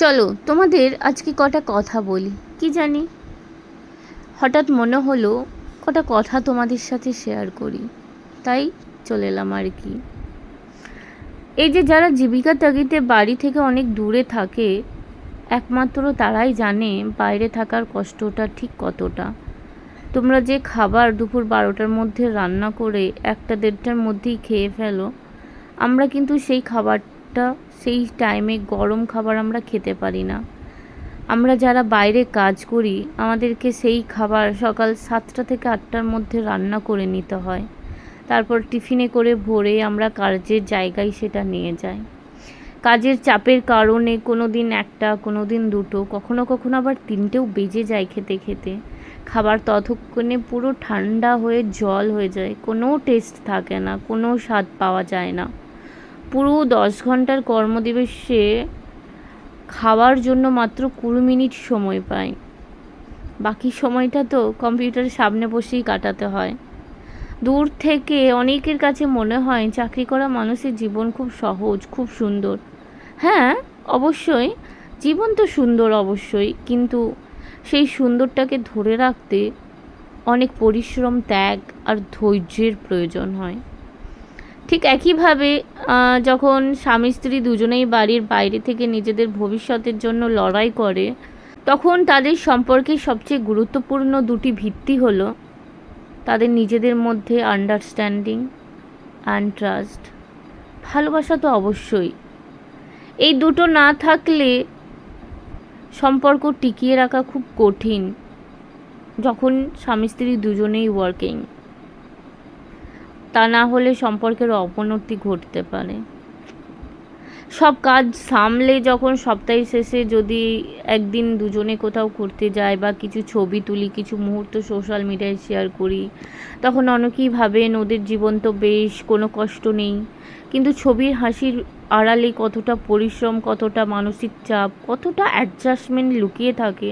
চলো তোমাদের আজকে কটা কথা বলি। কি জানি হঠাৎ মনে হলো কটা কথা তোমাদের সাথে শেয়ার করি, তাই চলে এলাম আর কি। এই যে যারা জীবিকা তাগিদে বাড়ি থেকে অনেক দূরে থাকে, একমাত্র তারাই জানে বাইরে থাকার কষ্টটা ঠিক কতটা। তোমরা যে খাবার দুপুর 12টার মধ্যে রান্না করে 1টা-1:30টার মধ্যেই খেয়ে ফেলো, আমরা কিন্তু সেই খাবারটা সেই টাইমে গরম খাবার আমরা খেতে পারি না। আমরা যারা বাইরে কাজ করি আমাদেরকে সেই খাবার সকাল 7টা থেকে 8টার মধ্যে রান্না করে নিতে হয়, তারপর টিফিনে করে ভরে আমরা কাজের জায়গায় সেটা নিয়ে যাই। কাজের চাপের কারণে কোনো দিন 1টা, কোনো দিন 2টো, কখনো কখনো আবার 3টেও বেজে যায় খেতে খেতে। খাবার ততক্ষণে পুরো ঠান্ডা হয়ে জল হয়ে যায়, কোনো টেস্ট থাকে না, কোনো স্বাদ পাওয়া যায় না। পুরো 10 ঘন্টার কর্মদিবসে খাওয়ার জন্য মাত্র 20 মিনিট সময় পাই, বাকি সময়টা তো কম্পিউটারের সামনে বসেই কাটাতে হয়। দূর থেকে অনেকের কাছে মনে হয় চাকরি করা মানুষের জীবন খুব সহজ, খুব সুন্দর। হ্যাঁ, অবশ্যই জীবন তো সুন্দর অবশ্যই, কিন্তু সেই সুন্দরটাকে ধরে রাখতে অনেক পরিশ্রম, ত্যাগ আর ধৈর্যের প্রয়োজন হয়। ঠিক একইভাবে যখন স্বামী স্ত্রী দুজনেই বাড়ির বাইরে থেকে নিজেদের ভবিষ্যতের জন্য লড়াই করে, তখন তাদের সম্পর্কের সবচেয়ে গুরুত্বপূর্ণ দুটি ভিত্তি হলো তাদের নিজেদের মধ্যে আন্ডারস্ট্যান্ডিং অ্যান্ড ট্রাস্ট। ভালোবাসা তো অবশ্যই, এই দুটো না থাকলে সম্পর্ক টিকিয়ে রাখা খুব কঠিন। যখন স্বামী স্ত্রী দুজনেই ওয়ার্কিং, তা না হলে সম্পর্কের অবনতি ঘটতে পারে। সব কাজ সামলে যখন সপ্তাহের শেষে যদি একদিন দুজনে কোথাও ঘুরতে যাই বা কিছু ছবি তুলি, কিছু মুহূর্ত সোশ্যাল মিডিয়ায় শেয়ার করি, তখন অনেকেই ভাবেন ওদের জীবন তো বেশ, কোনো কষ্ট নেই। কিন্তু ছবির হাসির আড়ালে কতটা পরিশ্রম, কতটা মানসিক চাপ, কতটা অ্যাডজাস্টমেন্ট লুকিয়ে থাকে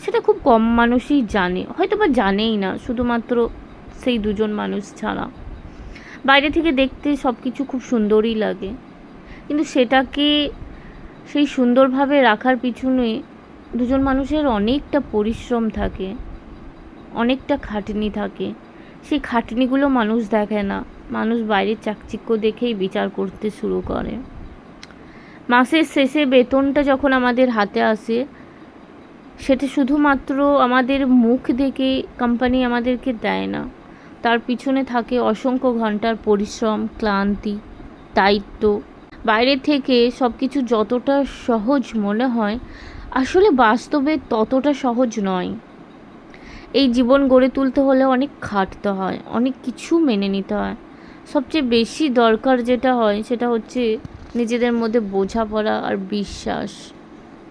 সেটা খুব কম মানুষই জানে, হয়তো বা জানেই না, শুধুমাত্র সেই দুজন মানুষ ছাড়া। বাইরে থেকে দেখতে সব কিছু খুব সুন্দরই লাগে, কিন্তু সেটাকে সেই সুন্দরভাবে রাখার পিছনে দুজন মানুষের অনেকটা পরিশ্রম থাকে, অনেকটা খাটনি থাকে। সেই খাটনিগুলো মানুষ দেখে না, মানুষ বাইরের চাকচিক্য দেখেই বিচার করতে শুরু করে। মাসের শেষে বেতনটা যখন আমাদের হাতে আসে, সেটা শুধুমাত্র আমাদের মুখ দেখে কোম্পানি আমাদেরকে দেয় না, তার পিছনে থাকে অসংখ্য ঘন্টার পরিশ্রম, ক্লান্তি, দায়িত্ব। বাইরে থেকে সব কিছু যতটা সহজ মনে হয়, আসলে বাস্তবে ততটা সহজ নয়। এই জীবন গড়ে তুলতে হলে অনেক খাটতে হয়, অনেক কিছু মেনে নিতে হয়। সবচেয়ে বেশি দরকার যেটা হয় সেটা হচ্ছে নিজেদের মধ্যে বোঝাপড়া আর বিশ্বাস,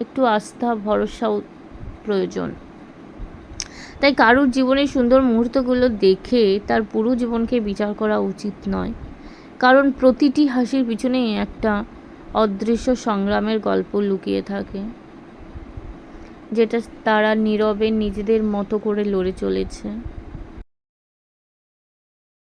একটু আস্থা, ভরসাও প্রয়োজন। তাই কারুর জীবনের সুন্দর মুহূর্তগুলো দেখে তার পুরো জীবনকে বিচার করা উচিত নয়, কারণ প্রতিটি হাসির পিছনে একটা অদৃশ্য সংগ্রামের গল্প লুকিয়ে থাকে, যেটা তারা নীরবে নিজেদের মতো করে লড়ে চলেছে।